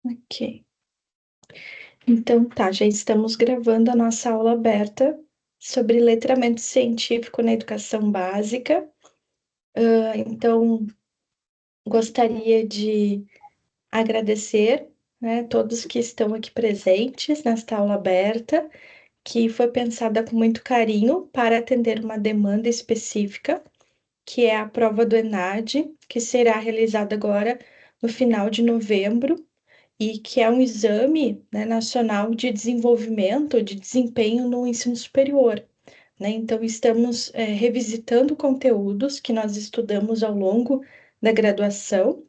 Ok. Então, tá, já estamos gravando a nossa aula aberta sobre letramento científico na educação básica. Então, gostaria de agradecer, né, todos que estão aqui presentes nesta aula aberta, que foi pensada com muito carinho para atender uma demanda específica, que é a prova do ENAD, que será realizada agora no final de novembro, e que é um exame, né, nacional de desenvolvimento, de desempenho no ensino superior, né? Então, estamos revisitando conteúdos que nós estudamos ao longo da graduação,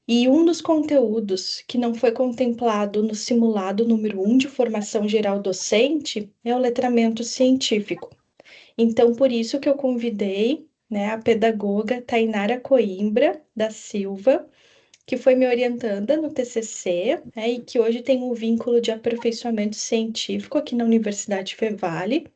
e um dos conteúdos que não foi contemplado no simulado número 1 de formação geral docente é o letramento científico. Então, por isso que eu convidei, né, a pedagoga Tainara Coimbra da Silva, que foi me orientanda no TCC, né, e que hoje tem um vínculo de aperfeiçoamento científico aqui na Universidade Fevale,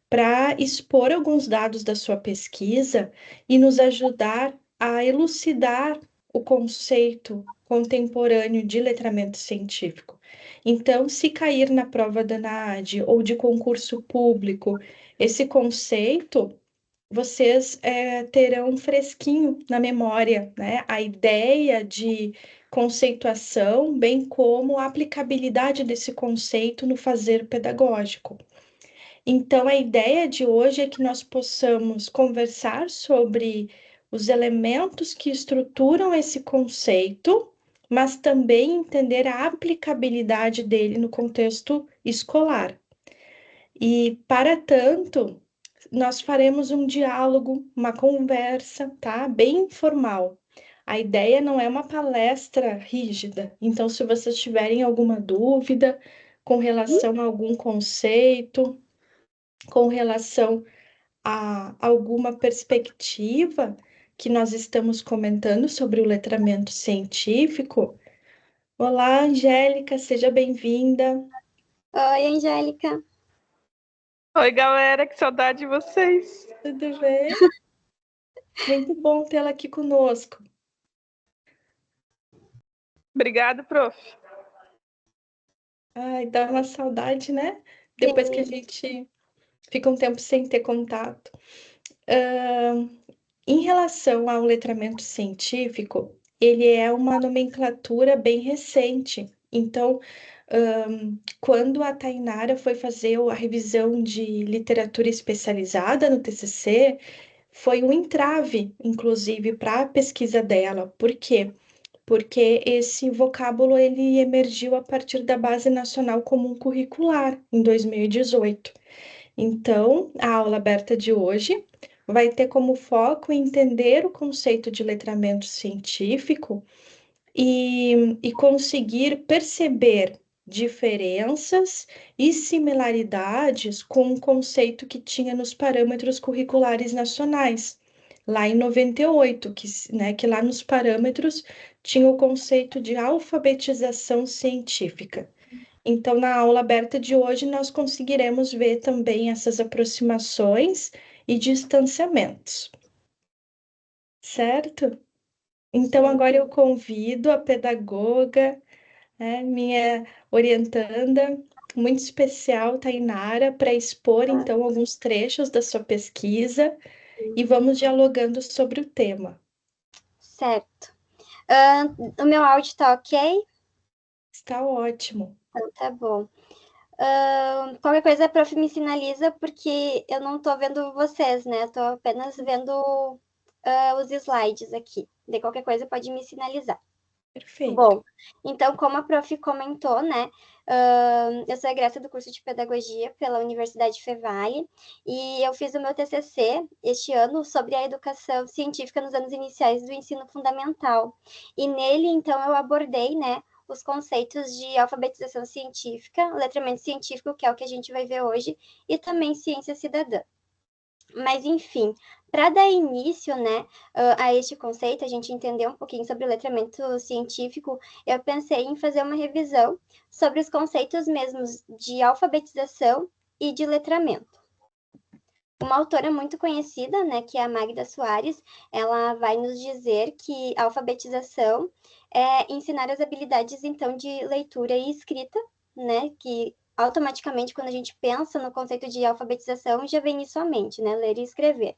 para expor alguns dados da sua pesquisa e nos ajudar a elucidar o conceito contemporâneo de letramento científico. Então, se cair na prova da NAD ou de concurso público, esse conceito vocês terão fresquinho na memória, né? A ideia de conceituação, bem como a aplicabilidade desse conceito no fazer pedagógico. Então, a ideia de hoje é que nós possamos conversar sobre os elementos que estruturam esse conceito, mas também entender a aplicabilidade dele no contexto escolar. E, para tanto, nós faremos um diálogo, uma conversa, tá? Bem informal. A ideia não é uma palestra rígida. Então, se vocês tiverem alguma dúvida com relação a algum conceito, com relação a alguma perspectiva que nós estamos comentando sobre o letramento científico. Olá, Angélica, seja bem-vinda. Oi, Angélica. Oi, galera, que saudade de vocês. Tudo bem? Muito bom tê-la aqui conosco. Obrigada, prof. Ai, dá uma saudade, né? Depois que a Sim. gente fica um tempo sem ter contato. Em relação ao letramento científico, ele é uma nomenclatura bem recente. Então, quando a Tainara foi fazer a revisão de literatura especializada no TCC, foi um entrave, inclusive, para a pesquisa dela. Por quê? Porque esse vocábulo ele emergiu a partir da Base Nacional Comum Curricular, em 2018. Então, a aula aberta de hoje vai ter como foco entender o conceito de letramento científico e conseguir perceber diferenças e similaridades com o conceito que tinha nos parâmetros curriculares nacionais, lá em 98, que lá nos parâmetros tinha o conceito de alfabetização científica. Então, na aula aberta de hoje, nós conseguiremos ver também essas aproximações e distanciamentos, certo? Então, agora eu convido a pedagoga, né, minha orientanda muito especial, Tainara, para expor então alguns trechos da sua pesquisa e vamos dialogando sobre o tema. Certo. O meu áudio tá ok? Está ótimo. Então, tá bom. Qualquer coisa a prof me sinaliza, porque eu não tô vendo vocês, né? Eu tô apenas vendo os slides aqui. De qualquer coisa pode me sinalizar. Perfeito. Bom, então, como a prof comentou, né? Eu sou egressa do curso de Pedagogia pela Universidade Fevale e eu fiz o meu TCC este ano sobre a educação científica nos anos iniciais do ensino fundamental. E nele, então, eu abordei, né, os conceitos de alfabetização científica, letramento científico, que é o que a gente vai ver hoje, e também ciência cidadã. Mas, enfim, para dar início, né, a este conceito, a gente entender um pouquinho sobre o letramento científico, eu pensei em fazer uma revisão sobre os conceitos mesmos de alfabetização e de letramento. Uma autora muito conhecida, né, que é a Magda Soares, ela vai nos dizer que a alfabetização é ensinar as habilidades, então, de leitura e escrita, né, que automaticamente, quando a gente pensa no conceito de alfabetização, já vem isso à mente, né, ler e escrever.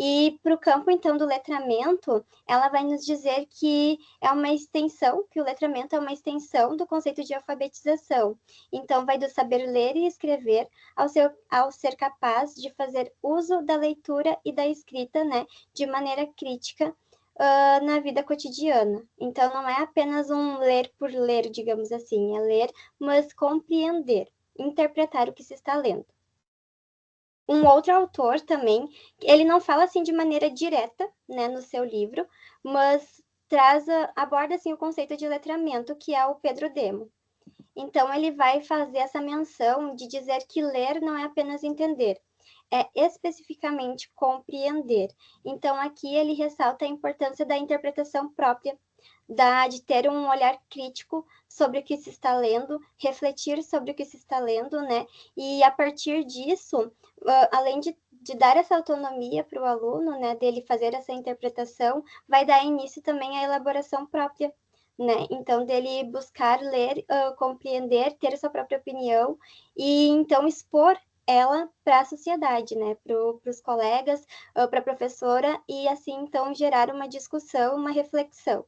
E para o campo, então, do letramento, ela vai nos dizer que é uma extensão, que o letramento é uma extensão do conceito de alfabetização. Então, vai do saber ler e escrever ao ser capaz de fazer uso da leitura e da escrita, né, de maneira crítica, na vida cotidiana. Então, não é apenas um ler por ler, digamos assim, é ler, mas compreender, interpretar o que se está lendo. Um outro autor também, ele não fala assim de maneira direta, né, no seu livro, mas aborda assim o conceito de letramento, que é o Pedro Demo. Então ele vai fazer essa menção de dizer que ler não é apenas entender, é especificamente compreender. Então aqui ele ressalta a importância da interpretação própria, de ter um olhar crítico sobre o que se está lendo, refletir sobre o que se está lendo, né? E a partir disso, além de dar essa autonomia para o aluno, né, dele fazer essa interpretação, vai dar início também à elaboração própria, né? Então, dele buscar ler, compreender, ter sua própria opinião e então expor ela para a sociedade, né? Para os colegas, para a professora e assim então gerar uma discussão, uma reflexão.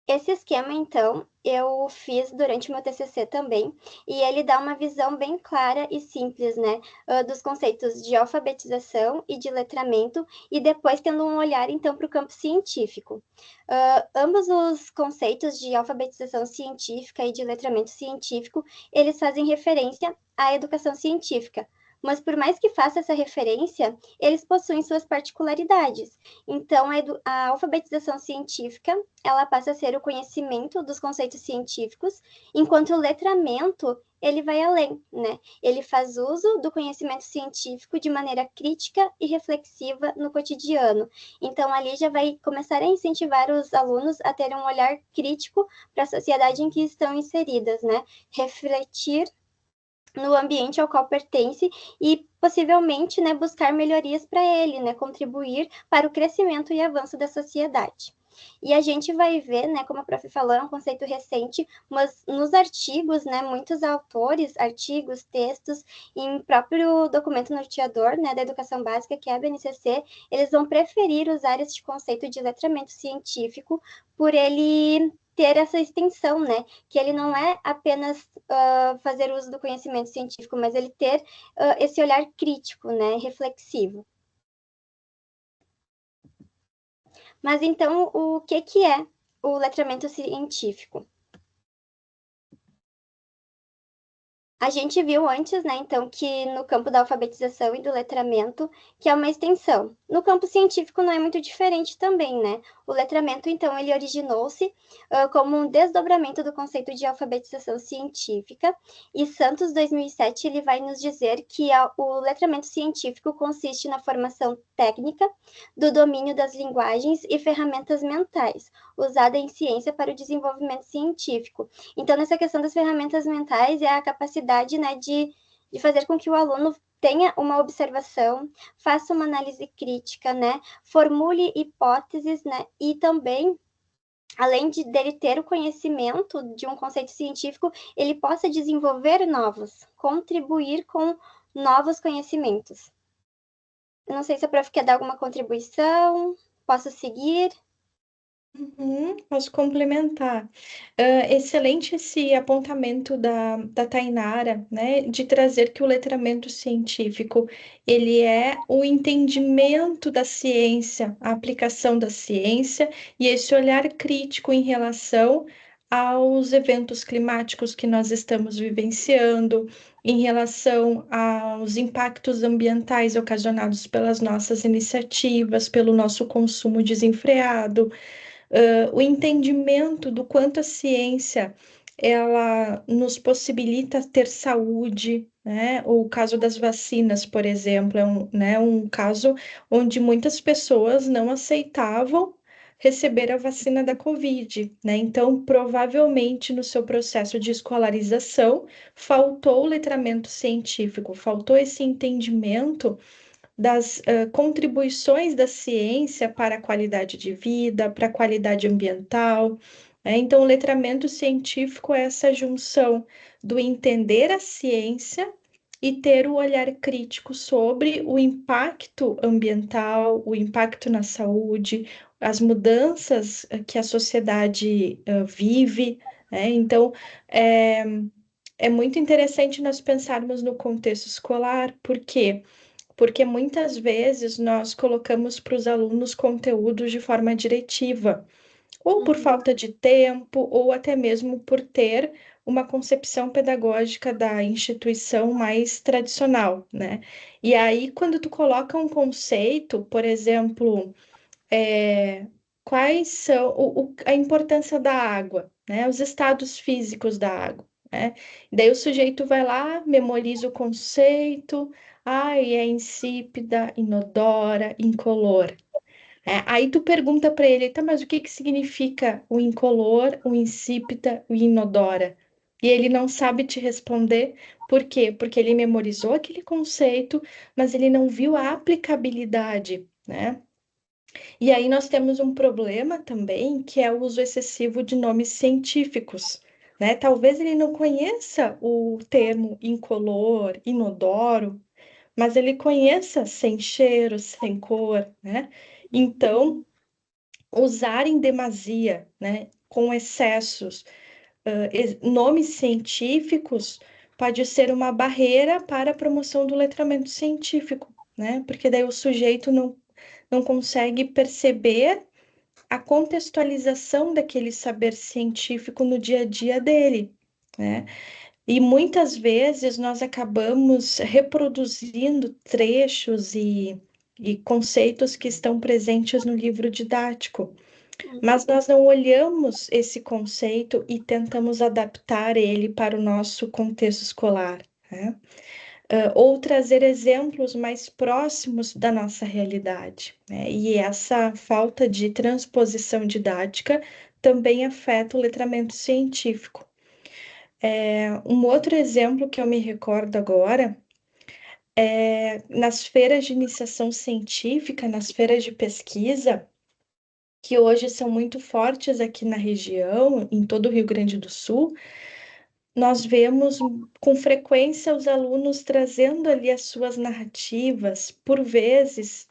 Esse esquema, então, eu fiz durante o meu TCC também, e ele dá uma visão bem clara e simples, né, dos conceitos de alfabetização e de letramento, e depois tendo um olhar, então, para o campo científico. Ambos os conceitos de alfabetização científica e de letramento científico, eles fazem referência à educação científica, mas por mais que faça essa referência, eles possuem suas particularidades. Então, a alfabetização científica, ela passa a ser o conhecimento dos conceitos científicos, enquanto o letramento, ele vai além, né? Ele faz uso do conhecimento científico de maneira crítica e reflexiva no cotidiano. Então, ali já vai começar a incentivar os alunos a terem um olhar crítico para a sociedade em que estão inseridas, né? Refletir no ambiente ao qual pertence e possivelmente, né, buscar melhorias para ele, né, contribuir para o crescimento e avanço da sociedade. E a gente vai ver, né, como a prof falou, é um conceito recente, mas nos artigos, né, muitos autores, artigos, textos, em próprio documento norteador, né, da educação básica, que é a BNCC, eles vão preferir usar este conceito de letramento científico por ele ter essa extensão, né, que ele não é apenas fazer uso do conhecimento científico, mas ele ter esse olhar crítico, né, reflexivo. Mas então, o que é o letramento científico? A gente viu antes, né, então, que no campo da alfabetização e do letramento, que é uma extensão. No campo científico não é muito diferente também, né? O letramento, então, ele originou-se como um desdobramento do conceito de alfabetização científica, e Santos, 2007, ele vai nos dizer que o letramento científico consiste na formação técnica do domínio das linguagens e ferramentas mentais, usada em ciência para o desenvolvimento científico. Então, nessa questão das ferramentas mentais, é a capacidade, né, de fazer com que o aluno tenha uma observação, faça uma análise crítica, né, formule hipóteses, né, e também, além dele ter o conhecimento de um conceito científico, ele possa desenvolver novos, contribuir com novos conhecimentos. Eu não sei se a prof quer dar alguma contribuição, posso seguir? Posso complementar. Excelente esse apontamento da Tainara, né, de trazer que o letramento científico, ele é o entendimento da ciência, a aplicação da ciência e esse olhar crítico em relação aos eventos climáticos que nós estamos vivenciando, em relação aos impactos ambientais ocasionados pelas nossas iniciativas, pelo nosso consumo desenfreado, o entendimento do quanto a ciência ela nos possibilita ter saúde, né? O caso das vacinas, por exemplo, é um caso onde muitas pessoas não aceitavam receber a vacina da Covid, né? Então, provavelmente no seu processo de escolarização, faltou o letramento científico, faltou esse entendimento das contribuições da ciência para a qualidade de vida, para a qualidade ambiental, né? Então, o letramento científico é essa junção do entender a ciência e ter o olhar crítico sobre o impacto ambiental, o impacto na saúde, as mudanças que a sociedade vive, né? Então, é, é muito interessante nós pensarmos no contexto escolar, por quê? Porque muitas vezes nós colocamos para os alunos conteúdos de forma diretiva, ou por falta de tempo, ou até mesmo por ter uma concepção pedagógica da instituição mais tradicional, né? E aí, quando tu coloca um conceito, por exemplo, quais são a importância da água, né? Os estados físicos da água, né? Daí o sujeito vai lá, memoriza o conceito, ai, é insípida, inodora, incolor. Aí tu pergunta para ele, tá, mas o que que significa o incolor, o insípida, o inodora? E ele não sabe te responder. Por quê? Porque ele memorizou aquele conceito, mas ele não viu a aplicabilidade, né? E aí nós temos um problema também, que é o uso excessivo de nomes científicos, né? Talvez ele não conheça o termo incolor, inodoro, mas ele conheça sem cheiro, sem cor, né? Então, usar em demasia, né, com excessos, nomes científicos pode ser uma barreira para a promoção do letramento científico, né? Porque daí o sujeito não consegue perceber a contextualização daquele saber científico no dia a dia dele, né? E muitas vezes nós acabamos reproduzindo trechos e conceitos que estão presentes no livro didático, mas nós não olhamos esse conceito e tentamos adaptar ele para o nosso contexto escolar, né? Ou trazer exemplos mais próximos da nossa realidade, né? E essa falta de transposição didática também afeta o letramento científico. Um outro exemplo que eu me recordo agora é nas feiras de iniciação científica, nas feiras de pesquisa, que hoje são muito fortes aqui na região, em todo o Rio Grande do Sul, nós vemos com frequência os alunos trazendo ali as suas narrativas, por vezes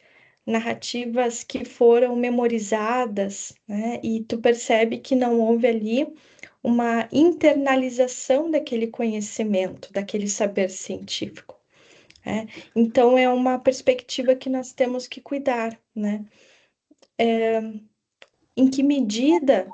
narrativas que foram memorizadas, né? E tu percebe que não houve ali uma internalização daquele conhecimento, daquele saber científico, né? Então é uma perspectiva que nós temos que cuidar, né? Em que medida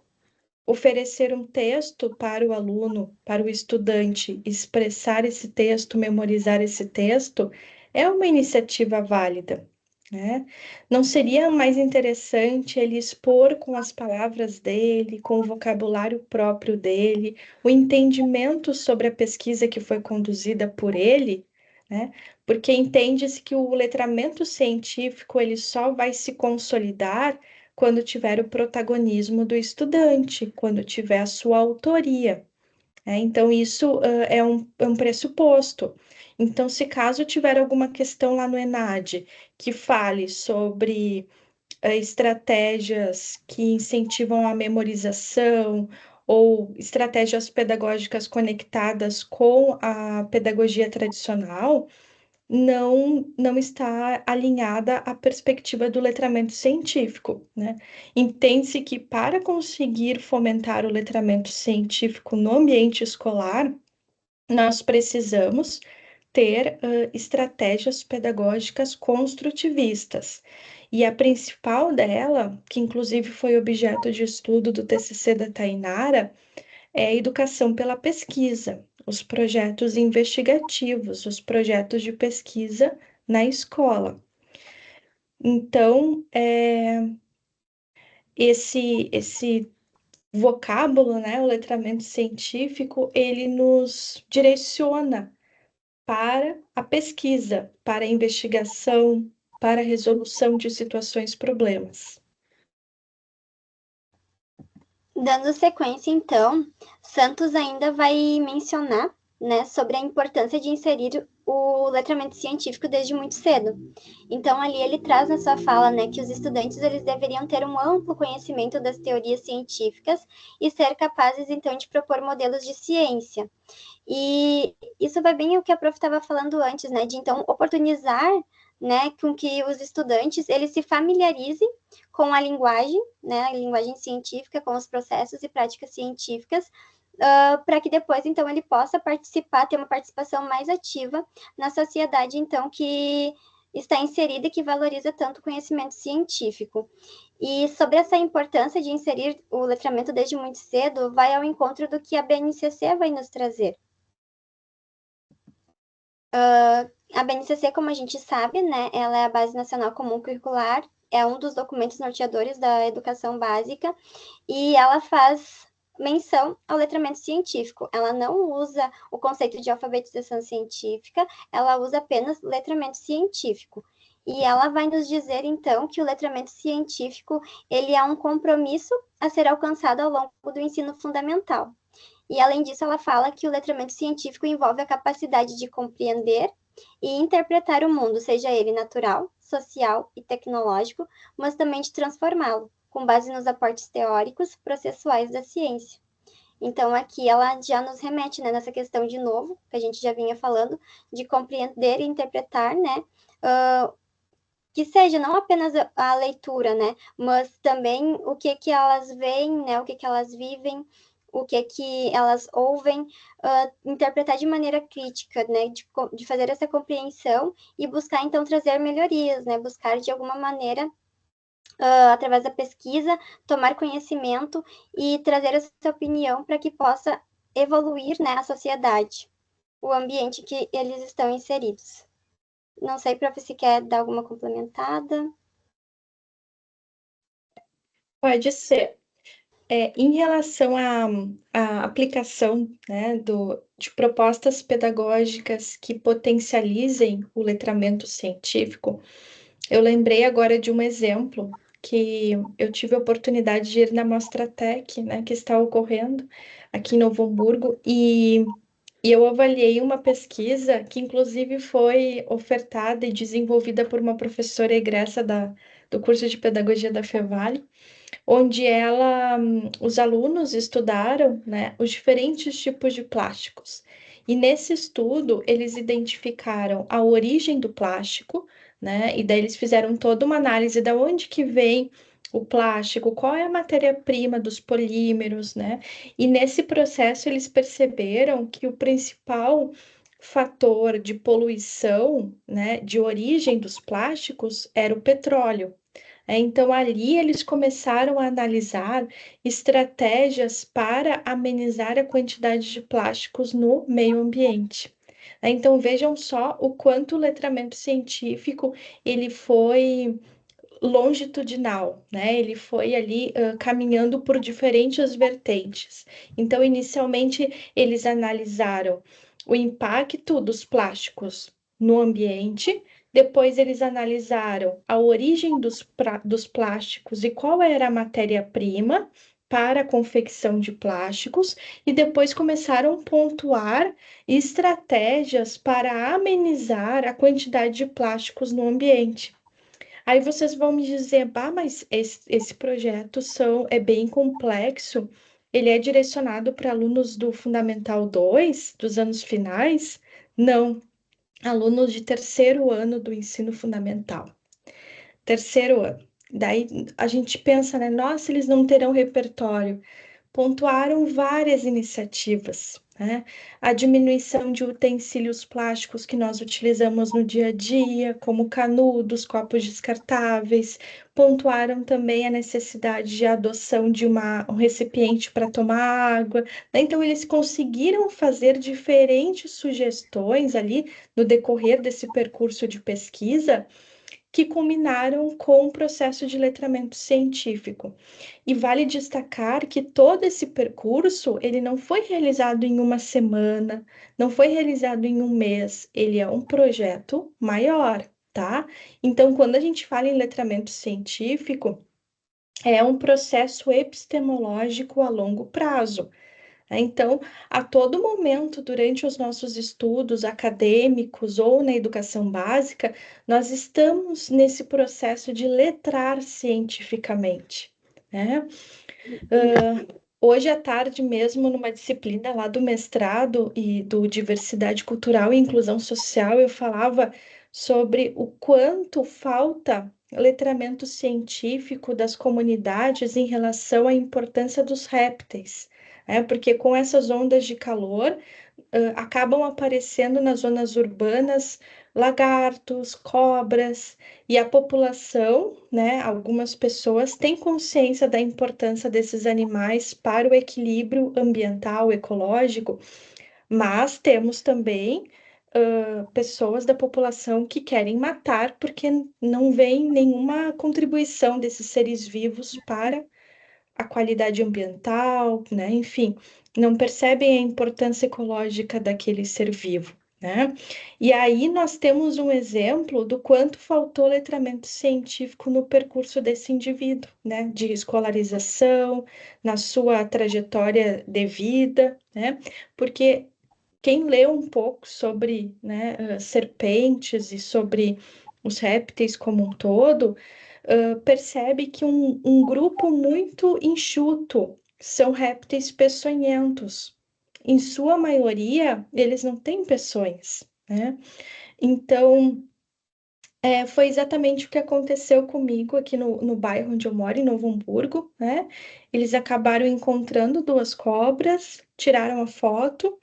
oferecer um texto para o aluno, para o estudante, expressar esse texto, memorizar esse texto, é uma iniciativa válida, né? Não seria mais interessante ele expor com as palavras dele, com o vocabulário próprio dele, o entendimento sobre a pesquisa que foi conduzida por ele, né? Porque entende-se que o letramento científico ele só vai se consolidar quando tiver o protagonismo do estudante, quando tiver a sua autoria, né? Então, isso é um pressuposto. Então, se caso tiver alguma questão lá no ENAD que fale sobre estratégias que incentivam a memorização ou estratégias pedagógicas conectadas com a pedagogia tradicional, não está alinhada à perspectiva do letramento científico, né? Entende-se que para conseguir fomentar o letramento científico no ambiente escolar, nós precisamos ter estratégias pedagógicas construtivistas. E a principal dela, que inclusive foi objeto de estudo do TCC da Tainara, é a educação pela pesquisa, os projetos investigativos, os projetos de pesquisa na escola. Então, esse vocábulo, né, o letramento científico, ele nos direciona para a pesquisa, para a investigação, para a resolução de situações, problemas. Dando sequência, então, Santos ainda vai mencionar, né, sobre a importância de inserir o letramento científico desde muito cedo. Então, ali ele traz na sua fala, né, que os estudantes eles deveriam ter um amplo conhecimento das teorias científicas e ser capazes, então, de propor modelos de ciência. E isso vai bem o que a prof estava falando antes, né, de então oportunizar, né, com que os estudantes eles se familiarizem com a linguagem, né, a linguagem científica, com os processos e práticas científicas, para que depois, então, ele possa participar, ter uma participação mais ativa na sociedade, então, que está inserida e que valoriza tanto o conhecimento científico. E sobre essa importância de inserir o letramento desde muito cedo, vai ao encontro do que a BNCC vai nos trazer. A BNCC, como a gente sabe, né, ela é a Base Nacional Comum Curricular, é um dos documentos norteadores da educação básica, e ela faz menção ao letramento científico. Ela não usa o conceito de alfabetização científica, ela usa apenas letramento científico. E ela vai nos dizer, então, que o letramento científico ele é um compromisso a ser alcançado ao longo do ensino fundamental. E, além disso, ela fala que o letramento científico envolve a capacidade de compreender e interpretar o mundo, seja ele natural, social e tecnológico, mas também de transformá-lo, com base nos aportes teóricos, processuais da ciência. Então, aqui ela já nos remete, né, nessa questão de novo, que a gente já vinha falando, de compreender e interpretar, né, que seja não apenas a leitura, né, mas também o que elas veem, né, o que elas vivem, o que elas ouvem, interpretar de maneira crítica, né, de fazer essa compreensão e buscar, então, trazer melhorias, né, buscar de alguma maneira, através da pesquisa, tomar conhecimento e trazer essa opinião para que possa evoluir, né, a sociedade, o ambiente que eles estão inseridos. Não sei, prof, se quer dar alguma complementada. Pode ser. Em relação à aplicação, né, de propostas pedagógicas que potencializem o letramento científico, eu lembrei agora de um exemplo que eu tive a oportunidade de ir na Mostratec, né, que está ocorrendo aqui em Novo Hamburgo, e eu avaliei uma pesquisa que, inclusive, foi ofertada e desenvolvida por uma professora egressa do curso de Pedagogia da Fevale, onde os alunos estudaram, né, os diferentes tipos de plásticos. E nesse estudo, eles identificaram a origem do plástico, né, e daí eles fizeram toda uma análise de onde que vem o plástico, qual é a matéria-prima dos polímeros, né? E nesse processo eles perceberam que o principal fator de poluição, né, de origem dos plásticos era o petróleo. Então, ali eles começaram a analisar estratégias para amenizar a quantidade de plásticos no meio ambiente. Então, vejam só o quanto o letramento científico ele foi longitudinal, né? Ele foi ali caminhando por diferentes vertentes. Então, inicialmente, eles analisaram o impacto dos plásticos no ambiente, depois eles analisaram a origem dos plásticos e qual era a matéria-prima para a confecção de plásticos, e depois começaram a pontuar estratégias para amenizar a quantidade de plásticos no ambiente. Aí vocês vão me dizer, bah, mas esse projeto é bem complexo. Ele é direcionado para alunos do Fundamental 2, dos anos finais? Não, alunos de terceiro ano do ensino fundamental. Terceiro ano. Daí a gente pensa, né? Nossa, eles não terão repertório. Pontuaram várias iniciativas, né? A diminuição de utensílios plásticos que nós utilizamos no dia a dia, como canudos, copos descartáveis. Pontuaram também a necessidade de adoção de um recipiente para tomar água, né? Então, eles conseguiram fazer diferentes sugestões ali no decorrer desse percurso de pesquisa que culminaram com o processo de letramento científico. E vale destacar que todo esse percurso, ele não foi realizado em uma semana, não foi realizado em um mês, ele é um projeto maior, tá? Então, quando a gente fala em letramento científico, é um processo epistemológico a longo prazo. Então, a todo momento, durante os nossos estudos acadêmicos ou na educação básica, nós estamos nesse processo de letrar cientificamente, né? Hoje à tarde mesmo, numa disciplina lá do mestrado e do Diversidade Cultural e Inclusão Social, eu falava sobre o quanto falta letramento científico das comunidades em relação à importância dos répteis, né? Porque com essas ondas de calor, acabam aparecendo nas zonas urbanas lagartos, cobras, e a população, né, algumas pessoas têm consciência da importância desses animais para o equilíbrio ambiental, ecológico, mas temos também pessoas da população que querem matar porque não vem nenhuma contribuição desses seres vivos para a qualidade ambiental, né? Enfim, não percebem a importância ecológica daquele ser vivo, né? E aí nós temos um exemplo do quanto faltou letramento científico no percurso desse indivíduo, né? De escolarização, na sua trajetória de vida, né? Porque quem lê um pouco sobre, né, serpentes e sobre os répteis como um todo, percebe que um grupo muito enxuto são répteis peçonhentos. Em sua maioria, eles não têm peçonhas, né? Então, foi exatamente o que aconteceu comigo aqui no bairro onde eu moro, em Novo Hamburgo, né? Eles acabaram encontrando duas cobras, tiraram a foto.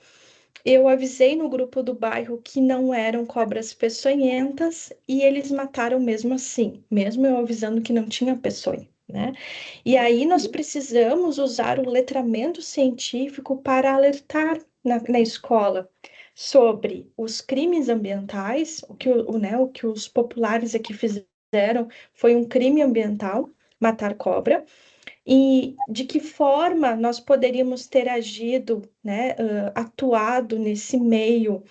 Eu avisei no grupo do bairro que não eram cobras peçonhentas e eles mataram mesmo assim, mesmo eu avisando que não tinha peçonha, né? E aí nós precisamos usar o letramento científico para alertar na escola sobre os crimes ambientais, o que os populares aqui fizeram foi um crime ambiental, matar cobra, e de que forma nós poderíamos ter agido, né, atuado nesse meio,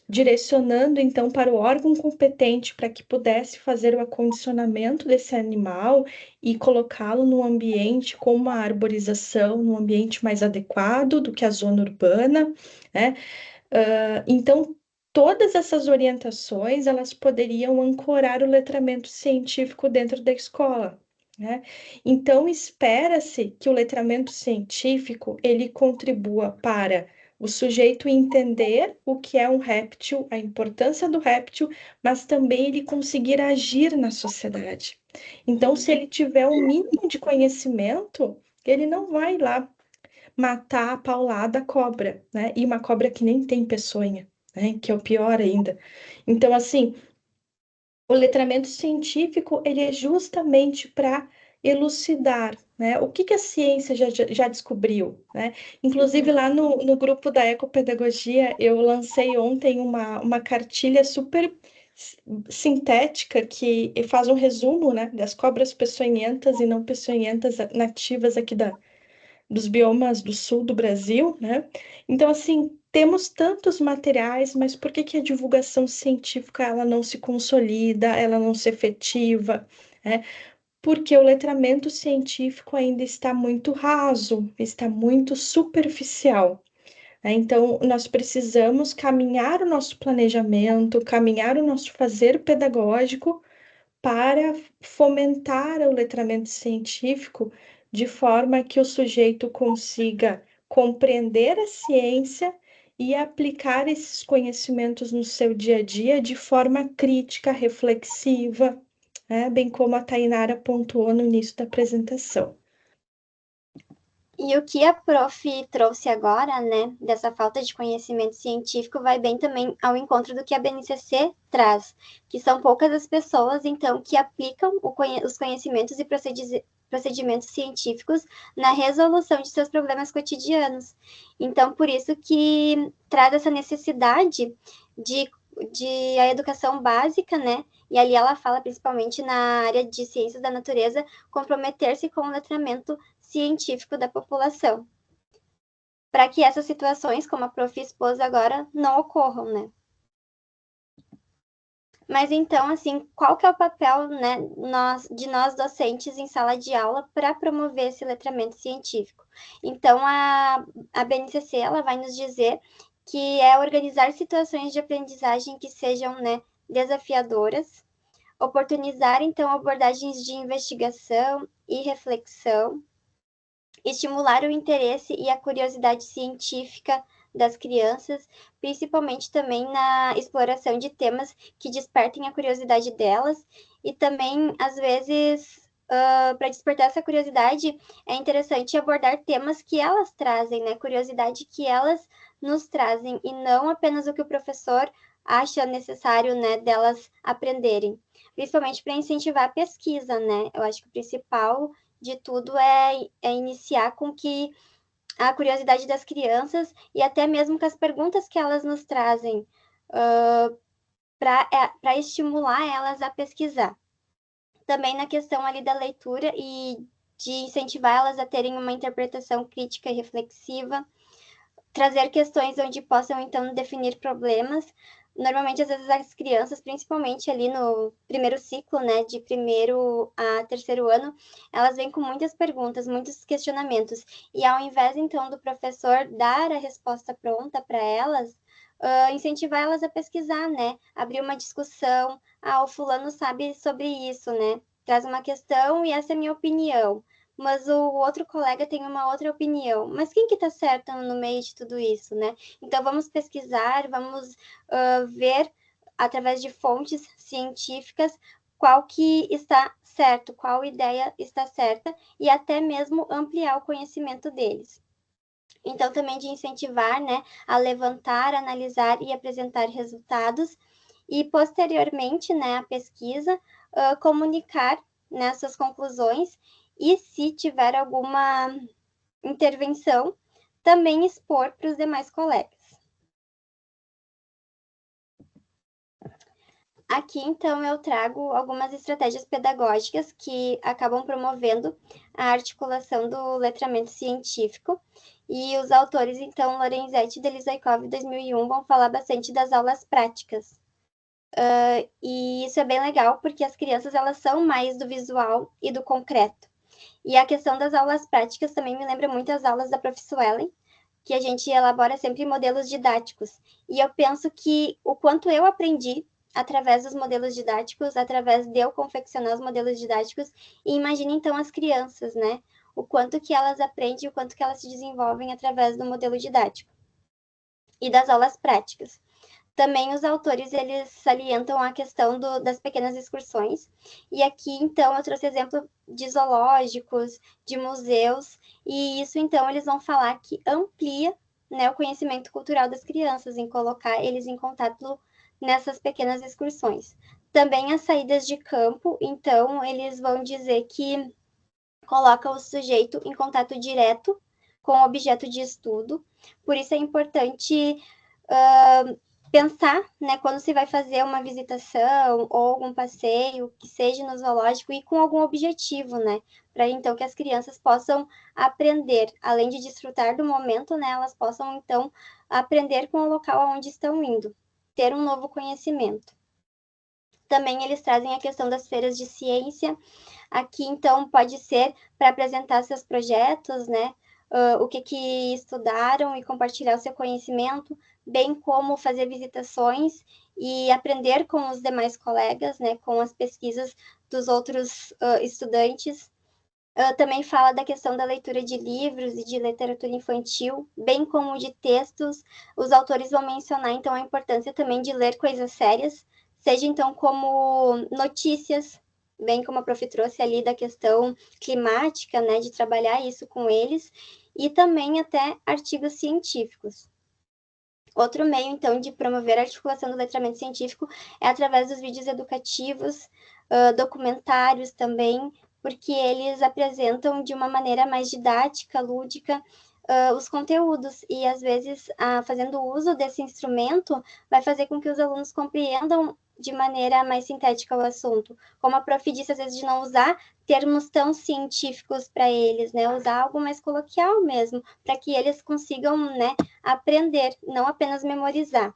direcionando então para o órgão competente para que pudesse fazer o acondicionamento desse animal e colocá-lo num ambiente com uma arborização, num ambiente mais adequado do que a zona urbana, né? Então, todas essas orientações, elas poderiam ancorar o letramento científico dentro da escola, né? Então, espera-se que o letramento científico, ele contribua para o sujeito entender o que é um réptil, a importância do réptil, mas também ele conseguir agir na sociedade. Então, se ele tiver um mínimo de conhecimento, ele não vai lá matar a paulada a cobra, né? E uma cobra que nem tem peçonha, né? Que é o pior ainda. Então, assim, o letramento científico, ele é justamente para elucidar, né? O que a ciência já descobriu, né? Inclusive, lá no grupo da ecopedagogia, eu lancei ontem uma cartilha super sintética que faz um resumo, né, das cobras peçonhentas e não peçonhentas nativas aqui dos biomas do sul do Brasil, né? Então, assim, temos tantos materiais, mas por que que a divulgação científica ela não se consolida, ela não se efetiva, né? Porque o letramento científico ainda está muito raso, está muito superficial, né? Então, nós precisamos caminhar o nosso planejamento, caminhar o nosso fazer pedagógico para fomentar o letramento científico de forma que o sujeito consiga compreender a ciência e aplicar esses conhecimentos no seu dia a dia de forma crítica, reflexiva, né? Bem como a Tainara pontuou no início da apresentação. E o que a prof trouxe agora, né, dessa falta de conhecimento científico, vai bem também ao encontro do que a BNCC traz, que são poucas as pessoas, então, que aplicam os conhecimentos e procedimentos científicos na resolução de seus problemas cotidianos. Então, por isso que traz essa necessidade de a educação básica, né? E ali ela fala principalmente na área de ciências da natureza, comprometer-se com o letramento científico da população, para que essas situações, como a prof expôs agora, não ocorram, né? Mas então, assim, qual que é o papel, né, de nós docentes em sala de aula para promover esse letramento científico? Então, a BNCC, ela vai nos dizer que é organizar situações de aprendizagem que sejam, né, desafiadoras, oportunizar, então, abordagens de investigação e reflexão, estimular o interesse e a curiosidade científica das crianças, principalmente também na exploração de temas que despertem a curiosidade delas, e também, às vezes, para despertar essa curiosidade, é interessante abordar temas que elas trazem, né? Curiosidade que elas nos trazem, e não apenas o que o professor acha necessário, né, delas aprenderem. Principalmente para incentivar a pesquisa, né? Eu acho que o principal de tudo é iniciar com que a curiosidade das crianças e até mesmo com as perguntas que elas nos trazem para estimular elas a pesquisar. Também na questão ali da leitura e de incentivar elas a terem uma interpretação crítica e reflexiva, trazer questões onde possam, então, definir problemas. Normalmente, às vezes, as crianças, principalmente ali no primeiro ciclo, né, de primeiro a terceiro ano, elas vêm com muitas perguntas, muitos questionamentos. E ao invés, então, do professor dar a resposta pronta para elas, incentivar elas a pesquisar, né, abrir uma discussão. Ah, o fulano sabe sobre isso, né? Traz uma questão e essa é a minha opinião, mas o outro colega tem uma outra opinião. Mas quem que está certo no meio de tudo isso, né? Então, vamos pesquisar, vamos ver, através de fontes científicas, qual que está certo, qual ideia está certa, e até mesmo ampliar o conhecimento deles. Então, também de incentivar, né, a levantar, analisar e apresentar resultados, e posteriormente, né, a pesquisa, comunicar, né, suas conclusões, e se tiver alguma intervenção, também expor para os demais colegas. Aqui, então, eu trago algumas estratégias pedagógicas que acabam promovendo a articulação do letramento científico, e os autores, então, Lorenzetti e Delizaikov, 2001, vão falar bastante das aulas práticas. E isso é bem legal, porque as crianças, elas são mais do visual e do concreto. E a questão das aulas práticas também me lembra muito as aulas da Prof. Suelen, que a gente elabora sempre modelos didáticos. E eu penso que o quanto eu aprendi através dos modelos didáticos, através de eu confeccionar os modelos didáticos, e imagine então as crianças, né? O quanto que elas aprendem, o quanto que elas se desenvolvem através do modelo didático e das aulas práticas. Também os autores, eles salientam a questão das pequenas excursões, e aqui, então, eu trouxe exemplo de zoológicos, de museus, e isso, então, eles vão falar que amplia, né, o conhecimento cultural das crianças, em colocar eles em contato nessas pequenas excursões. Também as saídas de campo, então, eles vão dizer que coloca o sujeito em contato direto com o objeto de estudo, por isso é importante pensar, né, quando se vai fazer uma visitação ou algum passeio, que seja no zoológico, e com algum objetivo, né, para então que as crianças possam aprender, além de desfrutar do momento, né, elas possam então aprender com o local aonde estão indo, ter um novo conhecimento. Também eles trazem a questão das feiras de ciência. Aqui, então, pode ser para apresentar seus projetos, né, o que estudaram e compartilhar o seu conhecimento, bem como fazer visitações e aprender com os demais colegas, né, com as pesquisas dos outros estudantes. Também fala da questão da leitura de livros e de literatura infantil, bem como de textos. Os autores vão mencionar, então, a importância também de ler coisas sérias, seja, então, como notícias, bem como a prof trouxe ali da questão climática, né, de trabalhar isso com eles, e também até artigos científicos. Outro meio, então, de promover a articulação do letramento científico é através dos vídeos educativos, documentários também, porque eles apresentam de uma maneira mais didática, lúdica, os conteúdos, e às vezes, fazendo uso desse instrumento, vai fazer com que os alunos compreendam de maneira mais sintética o assunto. Como a prof disse, às vezes, de não usar termos tão científicos para eles, né? Usar algo mais coloquial mesmo, para que eles consigam, né, aprender, não apenas memorizar.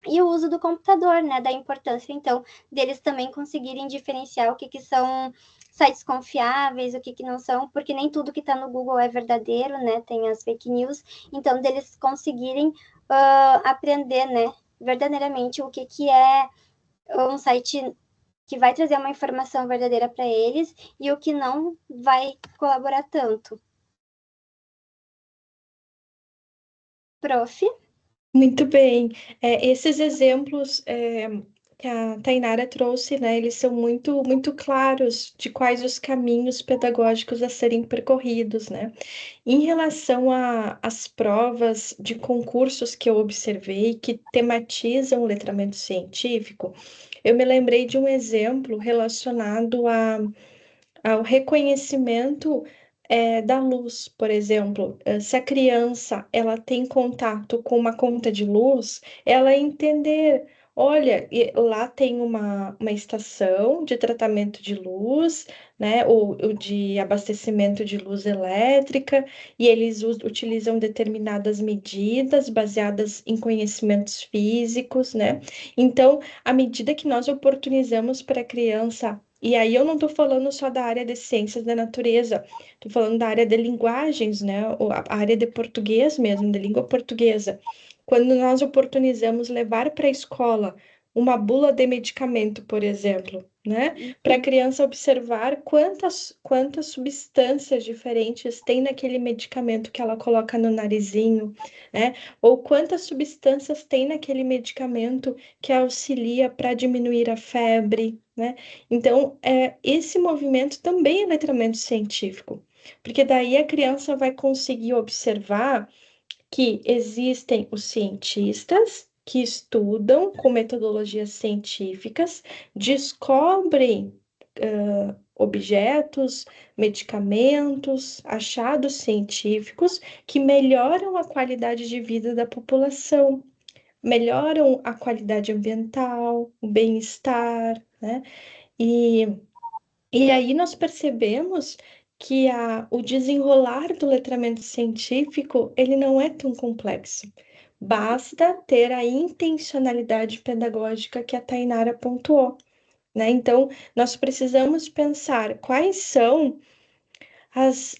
e o uso do computador, né, da importância, então, deles também conseguirem diferenciar o que são sites confiáveis, o que não são, porque nem tudo que está no Google é verdadeiro, né, tem as fake news, então, deles conseguirem aprender, né, verdadeiramente o que é um site que vai trazer uma informação verdadeira para eles e o que não vai colaborar tanto. Prof? Muito bem. Esses exemplos que a Tainara trouxe, né, eles são muito claros de quais os caminhos pedagógicos a serem percorridos, né? Em relação às provas de concursos que eu observei que tematizam o letramento científico, eu me lembrei de um exemplo relacionado ao reconhecimento da luz, por exemplo. Se a criança ela tem contato com uma conta de luz, ela entender, olha, lá tem uma estação de tratamento de luz, né, ou de abastecimento de luz elétrica, e eles utilizam determinadas medidas baseadas em conhecimentos físicos, né? Então, à medida que nós oportunizamos para a criança, e aí eu não estou falando só da área de ciências da natureza, estou falando da área de linguagens, né? A área de português mesmo, de língua portuguesa. Quando nós oportunizamos levar para a escola uma bula de medicamento, por exemplo, né? Para a criança observar quantas substâncias diferentes tem naquele medicamento que ela coloca no narizinho, né? Ou quantas substâncias tem naquele medicamento que auxilia para diminuir a febre, né? Então, esse movimento também é letramento científico, porque daí a criança vai conseguir observar que existem os cientistas que estudam com metodologias científicas, descobrem objetos, medicamentos, achados científicos que melhoram a qualidade de vida da população, melhoram a qualidade ambiental, o bem-estar, né? E, e aí nós percebemos que o desenrolar do letramento científico, ele não é tão complexo. Basta ter a intencionalidade pedagógica que a Tainara pontuou, né? Então, nós precisamos pensar quais são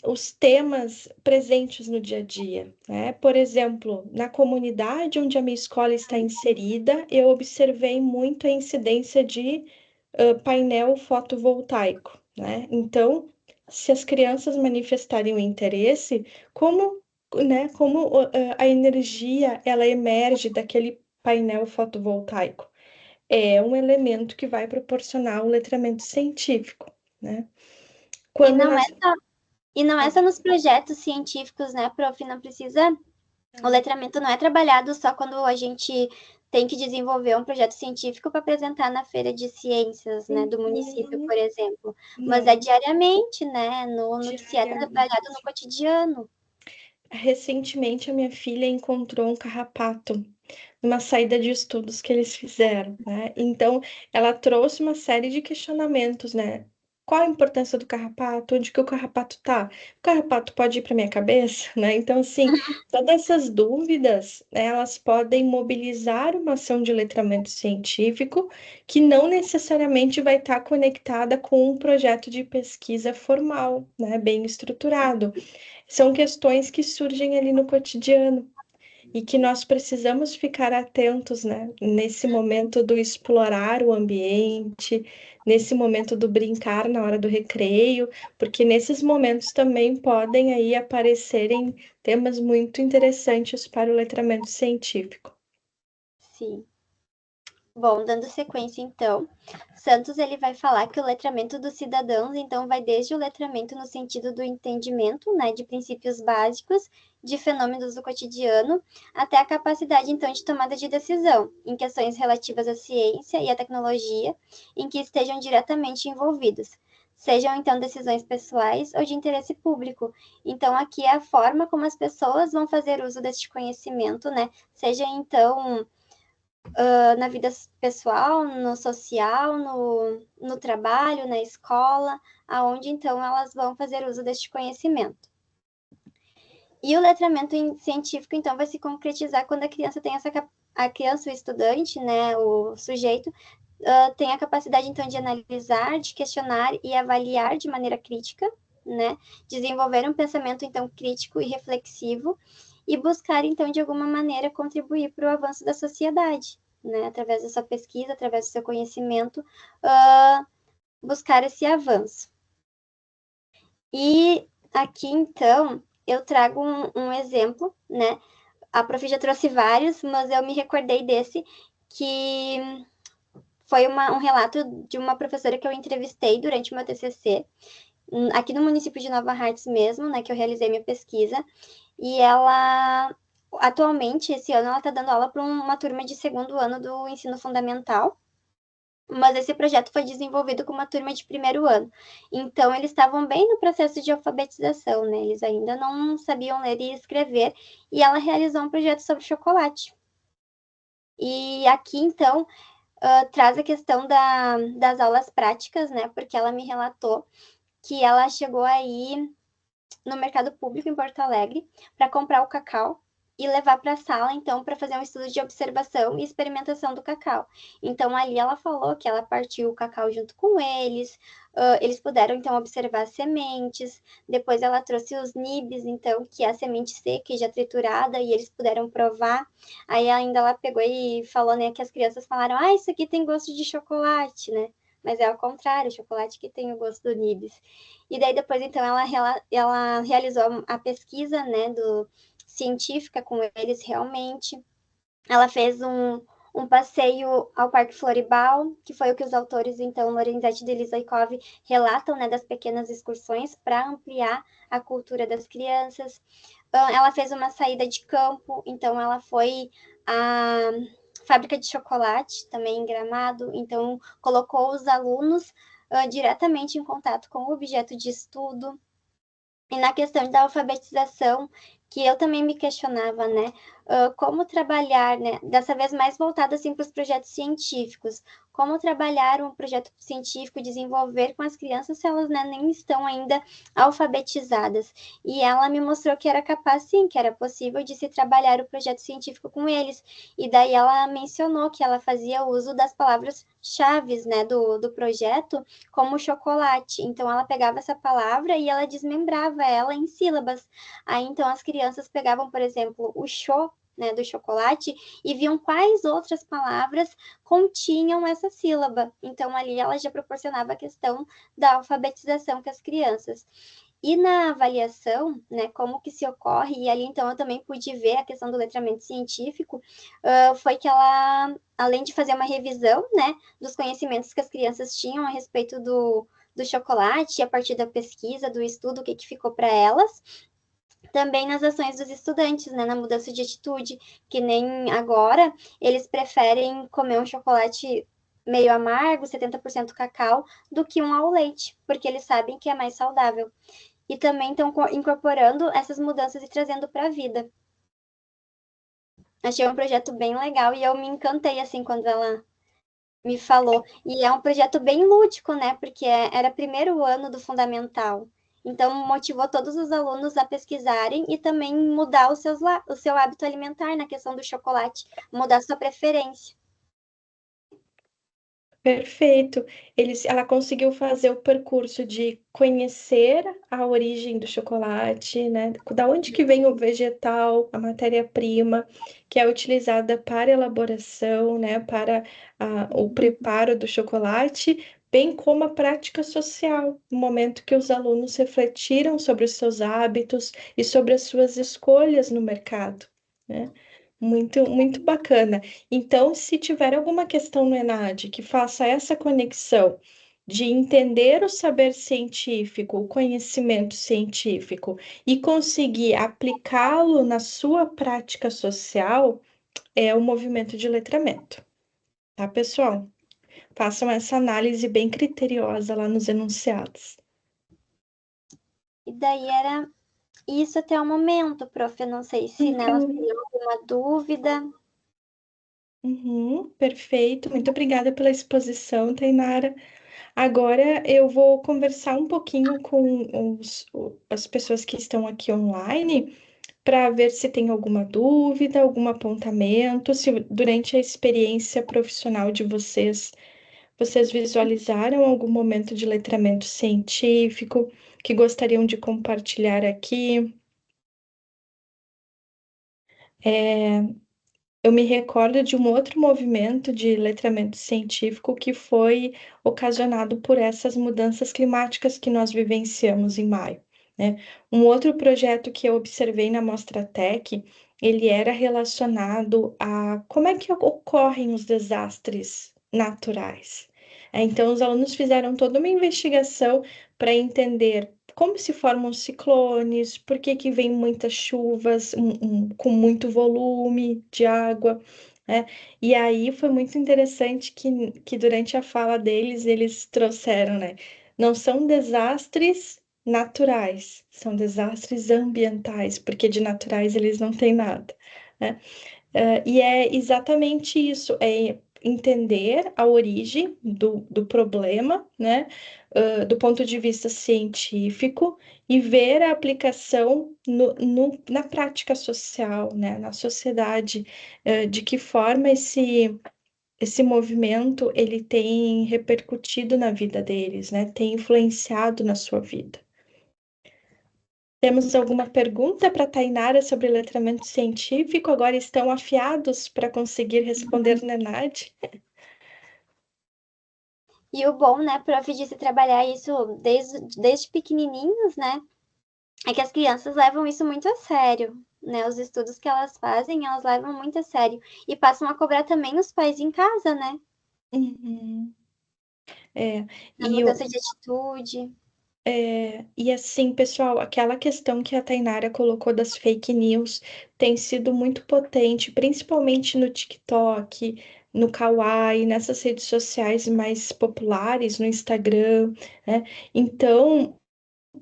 os temas presentes no dia a dia, né? Por exemplo, na comunidade onde a minha escola está inserida, eu observei muito a incidência de painel fotovoltaico, né? Então, se as crianças manifestarem o interesse, como a energia ela emerge daquele painel fotovoltaico? É um elemento que vai proporcionar o letramento científico, né? E Quando não é nós só, nos projetos científicos, né, prof? Não precisa. O letramento não é trabalhado só quando a gente tem que desenvolver um projeto científico para apresentar na feira de ciências, né, do município, por exemplo. Mas é Não, diariamente, né, se é diariamente. trabalhado no cotidiano. Recentemente, a minha filha encontrou um carrapato numa saída de estudos que eles fizeram, né? Então, ela trouxe uma série de questionamentos, né? Qual a importância do carrapato? Onde que o carrapato tá? O carrapato pode ir para minha cabeça, né? Então, assim, todas essas dúvidas, né, elas podem mobilizar uma ação de letramento científico que não necessariamente vai estar conectada com um projeto de pesquisa formal, né? Bem estruturado. São questões que surgem ali no cotidiano e que nós precisamos ficar atentos, né? Nesse momento do explorar o ambiente, nesse momento do brincar na hora do recreio, porque nesses momentos também podem aí aparecerem temas muito interessantes para o letramento científico. Sim. Bom, dando sequência, então, Santos ele vai falar que o letramento dos cidadãos, então, vai desde o letramento no sentido do entendimento, né, de princípios básicos, de fenômenos do cotidiano, até a capacidade, então, de tomada de decisão, em questões relativas à ciência e à tecnologia, em que estejam diretamente envolvidos, sejam, então, decisões pessoais ou de interesse público. Então, aqui é a forma como as pessoas vão fazer uso deste conhecimento, né, seja, então, na vida pessoal, no social, no trabalho, na escola, aonde então elas vão fazer uso deste conhecimento. E o letramento científico, então, vai se concretizar quando a criança tem essa a criança, o estudante, né, o sujeito, tem a capacidade, então, de analisar, de questionar e avaliar de maneira crítica, né, desenvolver um pensamento, então, crítico e reflexivo e buscar, então, de alguma maneira, contribuir para o avanço da sociedade, né, através da sua pesquisa, através do seu conhecimento, buscar esse avanço. E aqui, então, eu trago um exemplo, né, a prof já trouxe vários, mas eu me recordei desse, que foi um relato de uma professora que eu entrevistei durante o meu TCC, aqui no município de Nova Hartz mesmo, né, que eu realizei minha pesquisa, e ela, atualmente, esse ano, ela está dando aula para uma turma de segundo ano do ensino fundamental, mas esse projeto foi desenvolvido com uma turma de primeiro ano. Então, eles estavam bem no processo de alfabetização, né? Eles ainda não sabiam ler e escrever, e ela realizou um projeto sobre chocolate. E aqui, então, traz a questão das aulas práticas, né? Porque ela me relatou que ela chegou aí no mercado público em Porto Alegre para comprar o cacau e levar para a sala, então, para fazer um estudo de observação e experimentação do cacau. Então, ali ela falou que ela partiu o cacau junto com eles, eles puderam, então, observar as sementes, depois ela trouxe os nibs, então, que é a semente seca e já triturada, e eles puderam provar. Aí, ainda ela pegou e falou, né, que as crianças falaram, isso aqui tem gosto de chocolate, né? Mas é ao contrário, o chocolate que tem o gosto do nibs. E daí depois, então, ela realizou a pesquisa, né, científica com eles realmente. Ela fez um passeio ao Parque Floribal, que foi o que os autores, então, Lorenzetti e Delizaikov, relatam, né, das pequenas excursões para ampliar a cultura das crianças. Ela fez uma saída de campo, então ela foi à fábrica de chocolate, também em Gramado, então colocou os alunos diretamente em contato com o objeto de estudo. E na questão da alfabetização, que eu também me questionava, né? Como trabalhar, né? Dessa vez mais voltado assim para os projetos científicos. Como trabalhar um projeto científico, desenvolver com as crianças se elas, né, nem estão ainda alfabetizadas. E ela me mostrou que era capaz, sim, que era possível de se trabalhar o projeto científico com eles. E daí ela mencionou que ela fazia uso das palavras-chave, né, do projeto, como chocolate. Então, ela pegava essa palavra e ela desmembrava ela em sílabas. Aí, então, as crianças pegavam, por exemplo, o cho, né, do chocolate, e viam quais outras palavras continham essa sílaba. Então, ali ela já proporcionava a questão da alfabetização com as crianças. E na avaliação, né, como que se ocorre, e ali então eu também pude ver a questão do letramento científico, foi que ela, além de fazer uma revisão, né, dos conhecimentos que as crianças tinham a respeito do chocolate, a partir da pesquisa, do estudo, o que ficou para elas, também nas ações dos estudantes, né, na mudança de atitude, que nem agora eles preferem comer um chocolate meio amargo, 70% cacau, do que um ao leite, porque eles sabem que é mais saudável. E também estão incorporando essas mudanças e trazendo para a vida. Achei um projeto bem legal e eu me encantei assim quando ela me falou. E é um projeto bem lúdico, né? Porque era primeiro ano do fundamental. Então, motivou todos os alunos a pesquisarem e também mudar o seu hábito alimentar na questão do chocolate, mudar sua preferência. Perfeito. Ela conseguiu fazer o percurso de conhecer a origem do chocolate, né? Da onde que vem o vegetal, a matéria-prima que é utilizada para elaboração, né? Para o preparo do chocolate, bem como a prática social, no momento que os alunos refletiram sobre os seus hábitos e sobre as suas escolhas no mercado, né? Muito, muito bacana. Então, se tiver alguma questão no ENAD que faça essa conexão de entender o saber científico, o conhecimento científico e conseguir aplicá-lo na sua prática social, é o movimento de letramento, tá, pessoal? Façam essa análise bem criteriosa lá nos enunciados. E daí era isso até o momento, prof. Eu não sei se nelas tem alguma dúvida. Perfeito. Muito obrigada pela exposição, Tainara. Agora eu vou conversar um pouquinho com as pessoas que estão aqui online para ver se tem alguma dúvida, algum apontamento, se durante a experiência profissional de vocês, vocês visualizaram algum momento de letramento científico que gostariam de compartilhar aqui. Eu me recordo de um outro movimento de letramento científico que foi ocasionado por essas mudanças climáticas que nós vivenciamos em maio, né? Um outro projeto que eu observei na Mostratec, ele era relacionado a como é que ocorrem os desastres naturais. Então, os alunos fizeram toda uma investigação para entender como se formam ciclones, por que que vem muitas chuvas com muito volume de água, né? E aí foi muito interessante que durante a fala deles, eles trouxeram, né? Não são desastres naturais, são desastres ambientais, porque de naturais eles não têm nada, né? E é exatamente isso, é entender a origem do problema, né, do ponto de vista científico e ver a aplicação na prática social, né, na sociedade, de que forma esse movimento ele tem repercutido na vida deles, né, tem influenciado na sua vida. Temos alguma pergunta para a Tainara sobre letramento científico? Agora estão afiados para conseguir responder, né, Nádia? E o bom, né, prof, de se trabalhar isso desde pequenininhos, né, é que as crianças levam isso muito a sério, né? Os estudos que elas fazem, elas levam muito a sério. E passam a cobrar também os pais em casa, né? Uhum. É, A e, mudança de atitude. e assim, pessoal, aquela questão que a Tainara colocou das fake news tem sido muito potente, principalmente no TikTok, no Kawaii, nessas redes sociais mais populares, no Instagram, né? Então,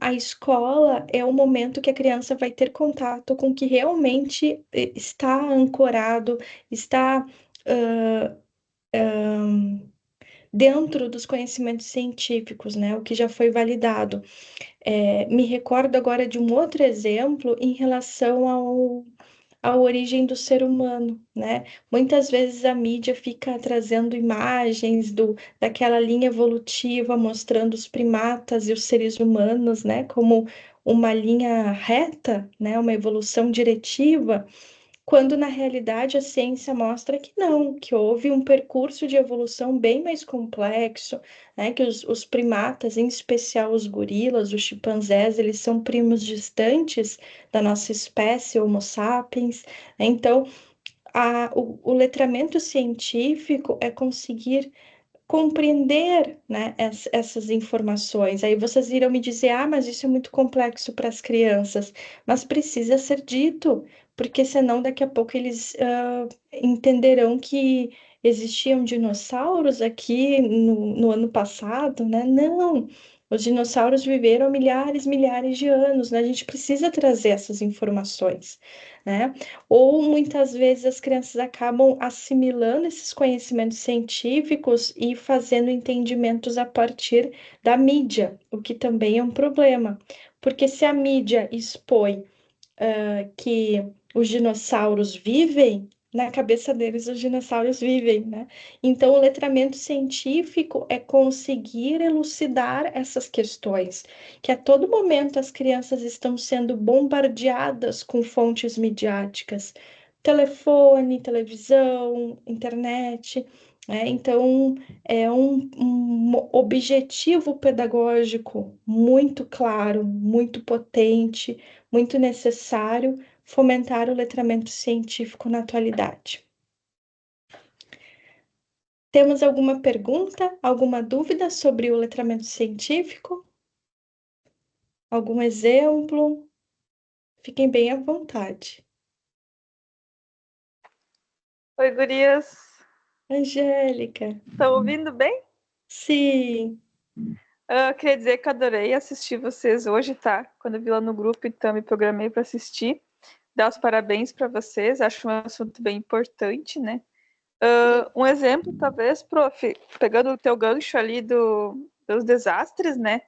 a escola é o momento que a criança vai ter contato com o que realmente está ancorado, está dentro dos conhecimentos científicos, né? O que já foi validado. Me recordo agora de um outro exemplo em relação à origem do ser humano, né? Muitas vezes a mídia fica trazendo imagens daquela linha evolutiva mostrando os primatas e os seres humanos, né? Como uma linha reta, né? Uma evolução diretiva, quando na realidade a ciência mostra que não, que houve um percurso de evolução bem mais complexo, né? Que os primatas, em especial os gorilas, os chimpanzés, eles são primos distantes da nossa espécie Homo sapiens, né? Então, o letramento científico é conseguir compreender, né, essas informações. Aí vocês irão me dizer, mas isso é muito complexo para as crianças. Mas precisa ser dito, porque senão daqui a pouco eles entenderão que existiam dinossauros aqui no ano passado, né? Não, os dinossauros viveram milhares de anos, né? A gente precisa trazer essas informações, né? Ou muitas vezes as crianças acabam assimilando esses conhecimentos científicos e fazendo entendimentos a partir da mídia, o que também é um problema, porque se a mídia expõe que os dinossauros vivem, na cabeça deles os dinossauros vivem, né? Então, o letramento científico é conseguir elucidar essas questões, que a todo momento as crianças estão sendo bombardeadas com fontes midiáticas, telefone, televisão, internet, né? Então, é um objetivo pedagógico muito claro, muito potente, muito necessário fomentar o letramento científico na atualidade. Temos alguma pergunta, alguma dúvida sobre o letramento científico? Algum exemplo? Fiquem bem à vontade. Oi, gurias. Angélica. Estão ouvindo bem? Sim. Eu queria dizer que adorei assistir vocês hoje, tá? Quando eu vi lá no grupo, então me programei para assistir. Dar os parabéns para vocês, acho um assunto bem importante, né? Um exemplo, talvez, prof, pegando o teu gancho ali dos desastres, né?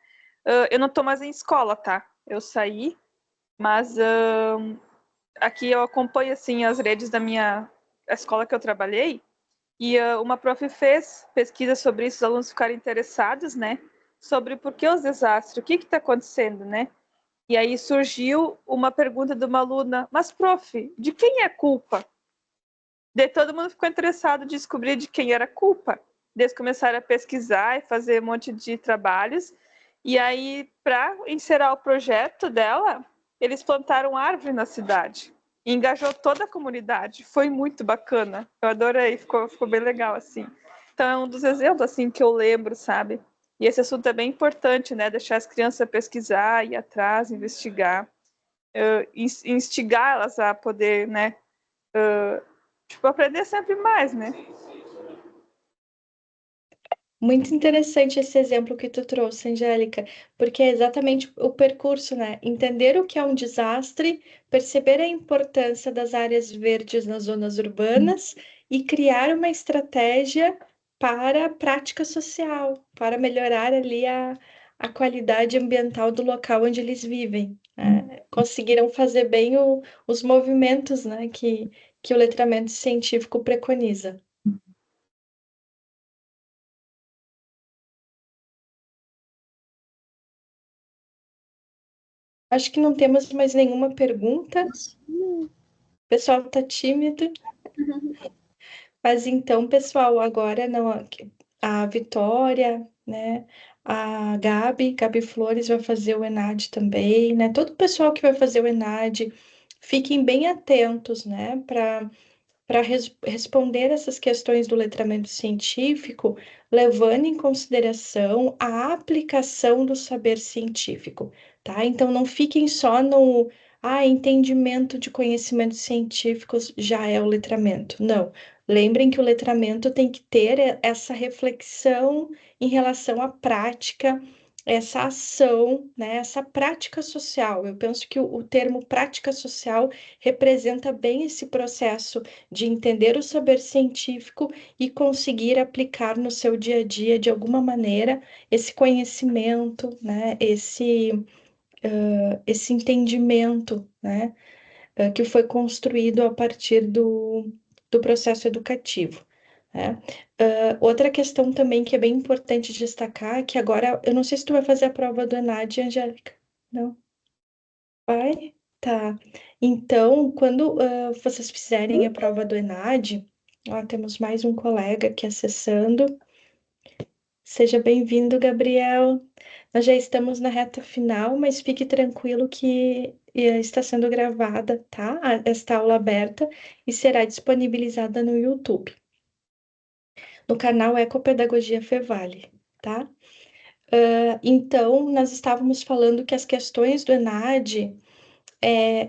Eu não tô mais em escola, tá? Eu saí, mas aqui eu acompanho assim as redes da minha escola que eu trabalhei, e uma prof fez pesquisa sobre isso, os alunos ficaram interessados, né, sobre por que os desastres, o que está acontecendo, né? E aí surgiu uma pergunta de uma aluna, mas prof, de quem é a culpa? Daí todo mundo ficou interessado em descobrir de quem era a culpa. Eles começaram a pesquisar e fazer um monte de trabalhos. E aí, para encerrar o projeto dela, eles plantaram árvore na cidade. E engajou toda a comunidade. Foi muito bacana. Eu adorei, ficou bem legal, assim. Então, é um dos exemplos, assim, que eu lembro, sabe? E esse assunto é bem importante, né? Deixar as crianças pesquisar, ir atrás, investigar. Instigar elas a poder, né? Tipo, aprender sempre mais, né? Muito interessante esse exemplo que tu trouxe, Angélica, porque é exatamente o percurso, né? Entender o que é um desastre, perceber a importância das áreas verdes nas zonas urbanas e criar uma estratégia para a prática social, para melhorar ali a qualidade ambiental do local onde eles vivem, né? Conseguiram fazer bem os movimentos, né, que o letramento científico preconiza. Acho que não temos mais nenhuma pergunta. O pessoal está tímido. Mas então, pessoal, agora não, a Vitória, né? A Gabi Flores vai fazer o ENAD também, né? Todo o pessoal que vai fazer o ENAD, fiquem bem atentos, né? Para responder essas questões do letramento científico, levando em consideração a aplicação do saber científico, tá? Então, não fiquem só no entendimento de conhecimentos científicos já é o letramento. Não. Lembrem que o letramento tem que ter essa reflexão em relação à prática, essa ação, né? Essa prática social. Eu penso que o termo prática social representa bem esse processo de entender o saber científico e conseguir aplicar no seu dia a dia, de alguma maneira, esse conhecimento, né? Esse entendimento, né? Que foi construído a partir do processo educativo, né? Outra questão também que é bem importante destacar, que agora, eu não sei se tu vai fazer a prova do ENAD, Angélica, não? Vai? Tá. Então, quando vocês fizerem a prova do ENAD, ó, temos mais um colega aqui acessando. Seja bem-vindo, Gabriel. Nós já estamos na reta final, mas fique tranquilo que está sendo gravada, tá? Esta aula aberta e será disponibilizada no YouTube, no canal Ecopedagogia Fevale, tá? Então, nós estávamos falando que as questões do ENAD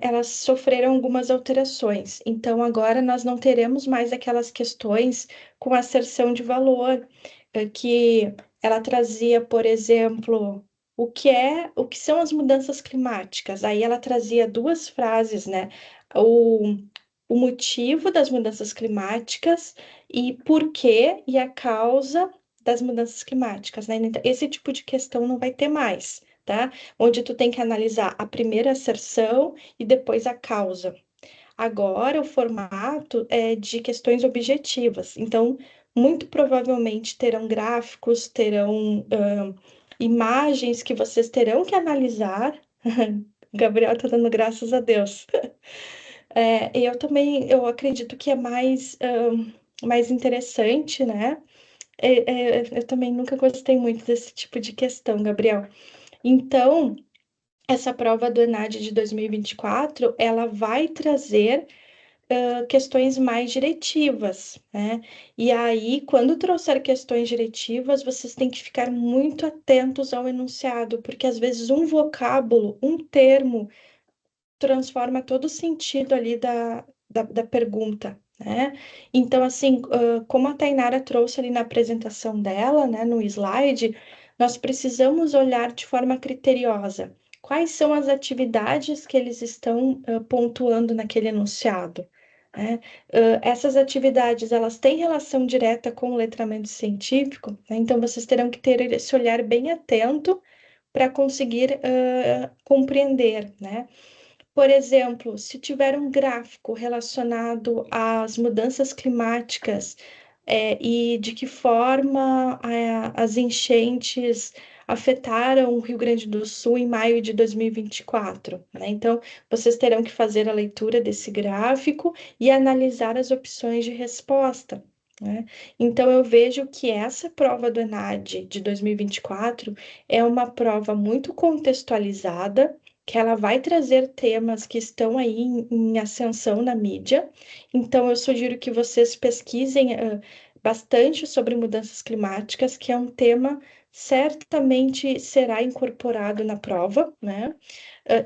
elas sofreram algumas alterações. Então, agora nós não teremos mais aquelas questões com asserção de valor, que ela trazia, por exemplo, o que são as mudanças climáticas. Aí ela trazia duas frases, né? O, o motivo das mudanças climáticas e por quê e a causa das mudanças climáticas, né? Então, esse tipo de questão não vai ter mais, tá? Onde tu tem que analisar a primeira asserção e depois a causa. Agora, o formato é de questões objetivas, então, muito provavelmente terão gráficos, terão imagens que vocês terão que analisar. Gabriel tá dando graças a Deus. E eu também, eu acredito que é mais interessante, né? Eu também nunca gostei muito desse tipo de questão, Gabriel. Então, essa prova do ENAD de 2024, ela vai trazer questões mais diretivas, né? E aí, quando trouxer questões diretivas, vocês têm que ficar muito atentos ao enunciado, porque às vezes um vocábulo, um termo, transforma todo o sentido ali da pergunta, né? Então, assim, como a Tainara trouxe ali na apresentação dela, né, no slide, nós precisamos olhar de forma criteriosa. Quais são as atividades que eles estão pontuando naquele enunciado? Né? Essas atividades, elas têm relação direta com o letramento científico, né? Então, vocês terão que ter esse olhar bem atento para conseguir compreender, né? Por exemplo, se tiver um gráfico relacionado às mudanças climáticas, e de que forma as enchentes afetaram o Rio Grande do Sul em maio de 2024, né? Então, vocês terão que fazer a leitura desse gráfico e analisar as opções de resposta, né? Então, eu vejo que essa prova do ENAD de 2024 é uma prova muito contextualizada, que ela vai trazer temas que estão aí em ascensão na mídia. Então, eu sugiro que vocês pesquisem bastante sobre mudanças climáticas, que é um tema certamente será incorporado na prova, né?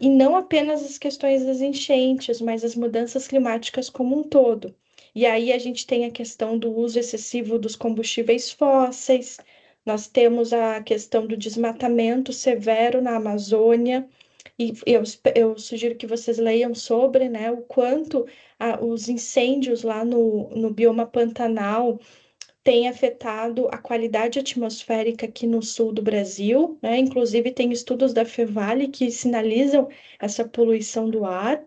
E não apenas as questões das enchentes, mas as mudanças climáticas como um todo. E aí a gente tem a questão do uso excessivo dos combustíveis fósseis, nós temos a questão do desmatamento severo na Amazônia, e eu sugiro que vocês leiam sobre, né, o quanto os incêndios lá no bioma Pantanal tem afetado a qualidade atmosférica aqui no sul do Brasil, né? Inclusive, tem estudos da Fevale que sinalizam essa poluição do ar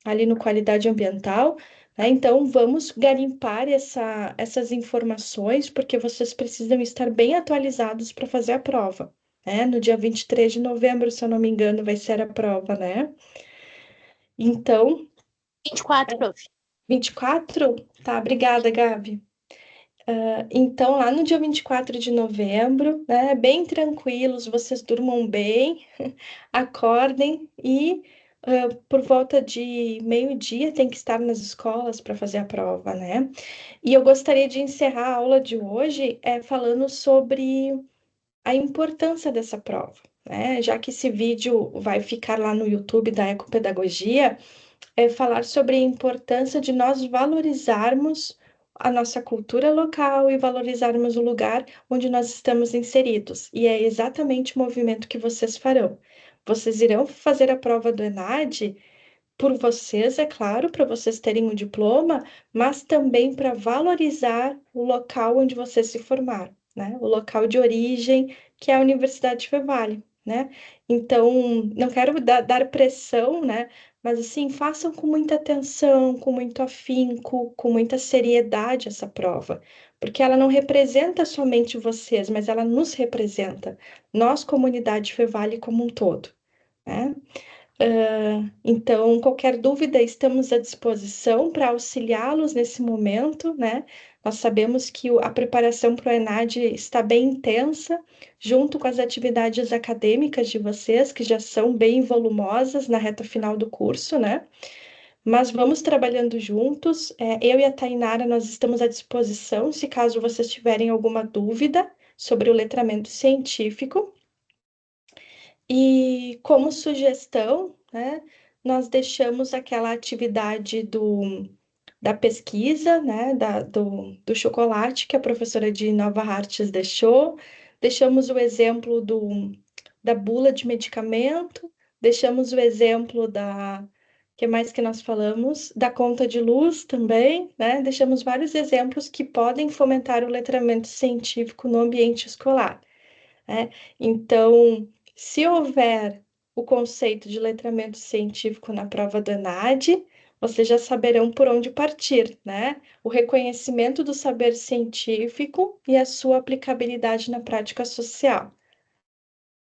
ali no qualidade ambiental, né? Então, vamos garimpar essas informações, porque vocês precisam estar bem atualizados para fazer a prova, né? No dia 23 de novembro, se eu não me engano, vai ser a prova, né? Então, 24, prof. 24? Tá, obrigada, Gabi. Então, lá no dia 24 de novembro, né, bem tranquilos, vocês durmam bem, acordem e por volta de meio-dia tem que estar nas escolas para fazer a prova, né? E eu gostaria de encerrar a aula de hoje falando sobre a importância dessa prova, né? Já que esse vídeo vai ficar lá no YouTube da Ecopedagogia, falar sobre a importância de nós valorizarmos a nossa cultura local e valorizarmos o lugar onde nós estamos inseridos. E é exatamente o movimento que vocês farão. Vocês irão fazer a prova do ENAD por vocês, é claro, para vocês terem um diploma, mas também para valorizar o local onde vocês se formaram, né? O local de origem, que é a Universidade Fevale, né? Então, não quero dar pressão, né? Mas assim, façam com muita atenção, com muito afinco, com muita seriedade essa prova, porque ela não representa somente vocês, mas ela nos representa, nós, comunidade Fevale como um todo, né? Então, qualquer dúvida, estamos à disposição para auxiliá-los nesse momento, né? Nós sabemos que a preparação para o ENAD está bem intensa, junto com as atividades acadêmicas de vocês, que já são bem volumosas na reta final do curso, né? Mas vamos trabalhando juntos. Eu e a Tainara, nós estamos à disposição, se caso vocês tiverem alguma dúvida sobre o letramento científico. E como sugestão, né, nós deixamos aquela atividade da pesquisa, né, do chocolate que a professora de Nova Hartz deixou, deixamos o exemplo da bula de medicamento, deixamos o exemplo que mais que nós falamos? Da conta de luz também, né? Deixamos vários exemplos que podem fomentar o letramento científico no ambiente escolar, né? Então, se houver o conceito de letramento científico na prova do ENAD, vocês já saberão por onde partir, né? O reconhecimento do saber científico e a sua aplicabilidade na prática social.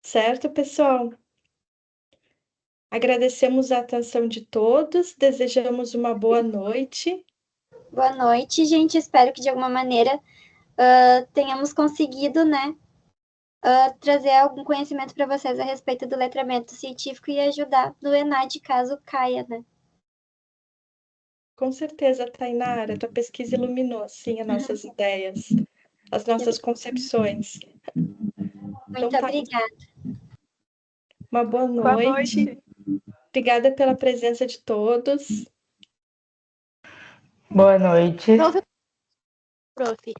Certo, pessoal? Agradecemos a atenção de todos, desejamos uma boa noite. Boa noite, gente. Espero que de alguma maneira tenhamos conseguido, né, trazer algum conhecimento para vocês a respeito do letramento científico e ajudar no ENAD caso caia, né? Com certeza, Tainara, tua pesquisa iluminou, sim, as nossas ideias, as nossas concepções. Então, Muito obrigada. Uma boa Boa noite. noite. Obrigada pela presença de todos. Boa noite. Prof.